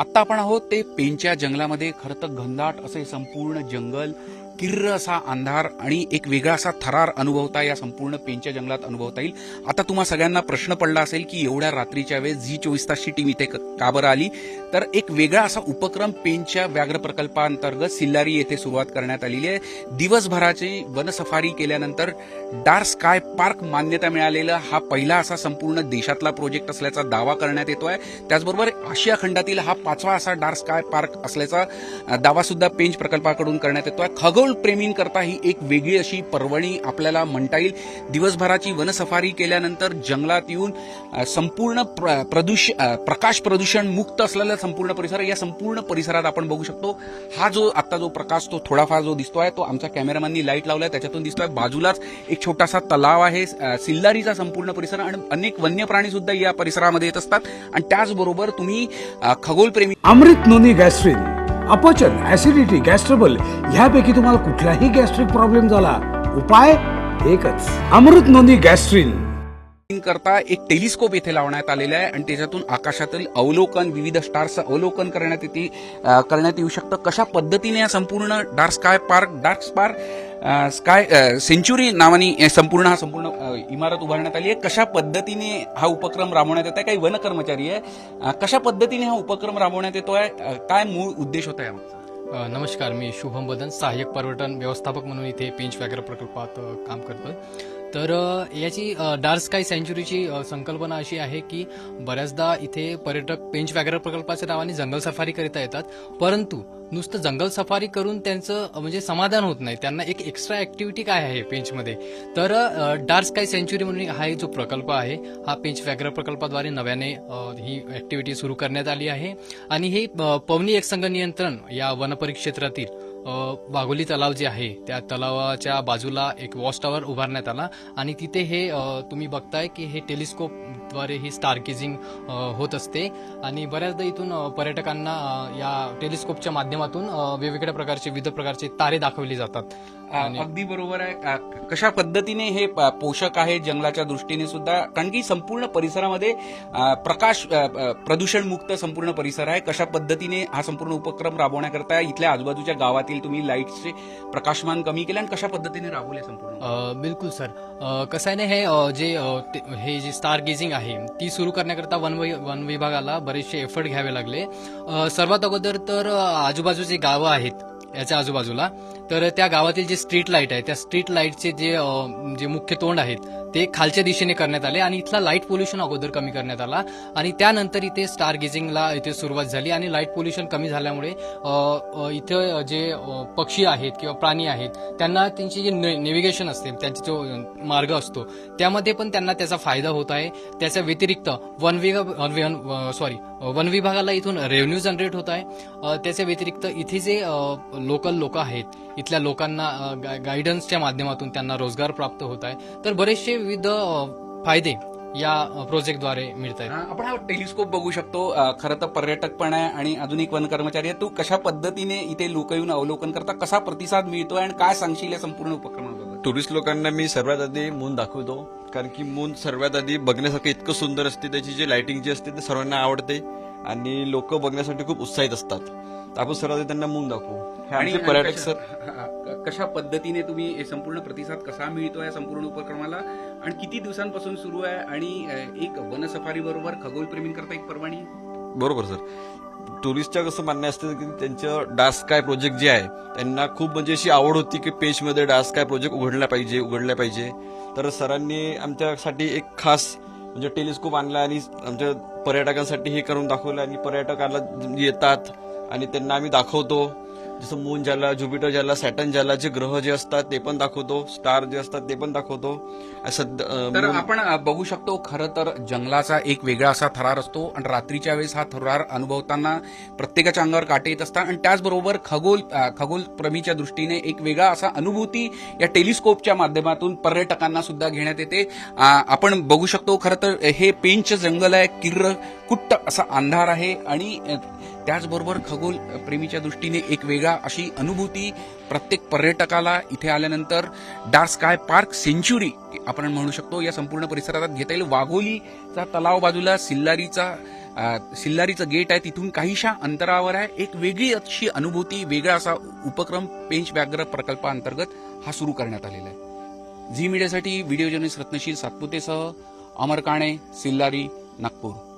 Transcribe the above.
आता आपण आहोत ते पेनच्या जंगलामध्ये. खरं तर घनदाट असे संपूर्ण जंगल, किर्र असा अंधार आणि एक वेगळा असा थरार अनुभवता या संपूर्ण पेनच्या जंगलात अनुभवता येईल. आता तुम्हा सगळ्यांना प्रश्न पडला असेल की एवढ्या रात्रीच्या वेळेस झी 24 तासची टीम इथे का बरं आली. तर एक वेगळा असा उपक्रम पेनच्या व्याघ्र प्रकल्पांतर्गत सिल्लारी येथे सुरुवात करण्यात आलेली आहे. दिवसभराची वनसफारी केल्यानंतर डार्क स्काय पार्क मान्यता मिळालेला हा पहिला असा संपूर्ण देशातला प्रोजेक्ट असल्याचा दावा करण्यात येतोय. त्याचबरोबर आशिया खंडातील हा 5वा असा डार्क स्काय पार्क असल्याचा दावा सुद्धा पेंच प्रकल्पाकडून करण्यात येतोय. खगोल प्रेमींकरता ही एक वेगळी अशी पर्वणी आपल्याला म्हणता येईल. दिवसभराची वनसफारी केल्यानंतर जंगलात येऊन संपूर्ण प्रकाश प्रदूषण मुक्त असलेला संपूर्ण परिसर, या संपूर्ण परिसरात आपण बघू शकतो. हा जो आता जो प्रकाश तो थोडाफार जो दिसतोय तो आमच्या कॅमेरामॅननी लाईट लावलाय त्याच्यातून दिसतोय. बाजूलाच एक छोटासा तलाव आहे. सिल्लारीचा संपूर्ण परिसर आणि अनेक वन्य प्राणी सुद्धा या परिसरामध्ये येत असतात. आणि त्याचबरोबर तुम्ही खगोलप्रेमी अमृत नोनी गॅस्ट्रिन, अपचन, ऍसिडिटी, गॅस्ट्रबल ह्यापैकी तुम्हाला कुठलाही गॅस्ट्रिक प्रॉब्लेम झाला, उपाय एकच, अमृत नोनी गॅस्ट्रिन. करता एक टेलिस्कोप येथे लावण्यात आलेला आहे आणि त्याच्यातून आकाशातील अवलोकन, विविध स्टार्सचं अवलोकन करण्यात येऊ शकतं. कशा पद्धतीने या संपूर्ण डार्क स्काय सेंच्युरी नावाने संपूर्ण इमारत उभारण्यात आली आहे. कशा पद्धतीने हा उपक्रम राबवण्यात येत आहे, काही वन कर्मचारी आहे, कशा पद्धतीने हा उपक्रम राबवण्यात येतोय, काय मूळ उद्देश होता यामागचा? नमस्कार, मी शुभम बदन, सहाय्यक पर्यटन व्यवस्थापक म्हणून इथे पेंच व्याघ्र प्रकल्पात काम करतोय. तर याची डार्क स्काय सँच्युरीची संकल्पना अशी आहे की बऱ्याचदा इथे पर्यटक पेंच व्याघ्र प्रकल्पाच्या नावाने जंगल सफारी करीता येतात, परंतु नुसतं जंगल सफारी करून त्यांचं म्हणजे समाधान होत नाही. त्यांना एक एक्स्ट्रा ऍक्टिव्हिटी काय आहे पेंचमध्ये, तर डार्क स्काय सँच्युरी म्हणून हा जो प्रकल्प आहे हा पेंच व्याघ्र प्रकल्पाद्वारे नव्याने ही ऍक्टिव्हिटी सुरू करण्यात आली आहे. आणि हे पवनी एकसंघ नियंत्रण या वनपरिक्षेत्रातील वाघोली तलाव जे आहे त्या तलावाच्या बाजूला एक वॉच टॉवर उभारण्यात आला आणि तिथे हे तुम्ही बघताय की हे टेलिस्कोपद्वारे ही स्टार गेजिंग होत असते. आणि बऱ्याचदा इथून पर्यटकांना या टेलिस्कोपच्या माध्यमातून वेगवेगळ्या प्रकारचे विविध प्रकारचे तारे दाखवले जातात. अगदी बरोबर आहे. कशा पद्धतीने हे पोषक आहे जंगलाच्या दृष्टीने सुद्धा, कारण की संपूर्ण परिसरामध्ये प्रकाश प्रदूषण मुक्त संपूर्ण परिसर आहे. कशा पद्धतीने हा संपूर्ण उपक्रम राबवण्याकरता इथल्या आजूबाजूच्या गावातील तुम्ही लाईट्सचे प्रकाशमान कमी केले आणि कशा पद्धतीने राबवले संपूर्ण? बिलकुल सर, कसं आहे ना, हे जे स्टार गेजिंग आहे ती सुरू करण्याकरता वन विभागाला बरेचसे एफर्ट घ्यावे लागले. सर्वात अगोदर तर आजूबाजूचे गावं आहेत याच्या आजूबाजूला, तर त्या गावातील जे स्ट्रीट लाईट आहे त्या स्ट्रीट लाईटचे जे मुख्य तोंड आहेत ते खालच्या दिशेने करण्यात आले आणि इथला लाईट पोल्युशन अगोदर कमी करण्यात आला. आणि त्यानंतर इथे स्टार गेजिंगला इथे सुरुवात झाली आणि लाईट पोल्युशन कमी झाल्यामुळे इथे जे पक्षी आहेत किंवा प्राणी आहेत त्यांना त्यांची जे नेव्हिगेशन असते, त्यांचा जो मार्ग असतो त्यामध्ये पण त्यांना त्याचा फायदा होत आहे. त्याच्या व्यतिरिक्त वन विभागाला इथून रेव्हेन्यू जनरेट होत आहे. त्याच्या व्यतिरिक्त इथे जे लोकल लोक आहेत इथल्या लोकांना गायडन्सच्या माध्यमातून त्यांना रोजगार प्राप्त होत आहे. तर बरेचसे विविध फायदे या प्रोजेक्टद्वारे मिळत आहेत. आपण हा टेलिस्कोप बघू शकतो. खरं तर पर्यटक पण आहे आणि अजून एक वन कर्मचारी आहे. तू कशा पद्धतीने इथे लोक येऊन अवलोकन करता, कसा प्रतिसाद मिळतोय आणि काय सांगशील या संपूर्ण उपक्रमाबाबत? टुरिस्ट लोकांना मी सर्वात आधी मून दाखवतो, कारण की मून सर्वात आधी बघण्यासारखं इतकं सुंदर असते. त्याची जी लाइटिंग जी असते ते सर्वांना आवडते आणि लोक बघण्यासाठी खूप उत्साहित असतात. तर आपण सर्वात आधी त्यांना मून दाखवू. आणि पर्यटक सर कशा पद्धतीने तुम्ही हे संपूर्ण प्रतिसाद कसा मिळतो या संपूर्ण उपक्रमाला आणि किती दिवसांपासून सुरू आहे आणि एक वनसफारी बरोबर खगोलप्रेमींकरता एक पर्वणी? बरोबर सर, टुरिस्टच्या कसं म्हणणं असतं की त्यांचं डार्क स्काय प्रोजेक्ट जे आहे त्यांना खूप म्हणजे अशी आवड होती की पेंचमध्ये डार्क स्काय प्रोजेक्ट उघडला पाहिजे. तर सरांनी आमच्यासाठी एक खास म्हणजे टेलिस्कोप आणला आणि आमच्या पर्यटकांसाठी हे करून दाखवलं आणि पर्यटकाला येतात आणि त्यांना आम्ही दाखवतो. जसं मून ज्याला, ज्युपिटर ज्याला, सॅटर्न ज्याला, जे ग्रह जे असतात ते पण दाखवतो, स्टार जे असतात ते पण दाखवतो. तर आपण बघू शकतो खरं तर जंगलाचा एक वेगळा असा थरार असतो आणि रात्रीच्या वेळेस हा थरार अनुभवताना प्रत्येकाच्या अंगावर काटे येत असतात. आणि त्याचबरोबर खगोलप्रेमीच्या दृष्टीने एक वेगळा असा अनुभूती या टेलिस्कोपच्या माध्यमातून पर्यटकांना सुद्धा घेण्यात येते. आपण बघू शकतो खरं तर हे पेंच जंगल आहे, किर्र कुट्ट असा अंधार आहे आणि त्याचबरोबर खगोल प्रेमीच्या दृष्टीने एक वेगळा अशी अनुभूती प्रत्येक पर्यटकाला इथे आल्यानंतर डार्क स्काय पार्क सेंच्युरी आपण म्हणू शकतो या संपूर्ण परिसरात घेता येईल. वाघोलीचा तलाव बाजूला, सिल्लारीचा सिल्लारीचं गेट आहे तिथून काहीशा अंतरावर आहे. एक वेगळी अशी अनुभूती, वेगळा असा उपक्रम पेंच व्याघ्र प्रकल्पाअंतर्गत हा सुरू करण्यात आलेला आहे. झी मीडियासाठी व्हिडिओ जर्नलिस्ट रत्नशील सातपुतेसह अमर काणे, सिल्लारी, नागपूर.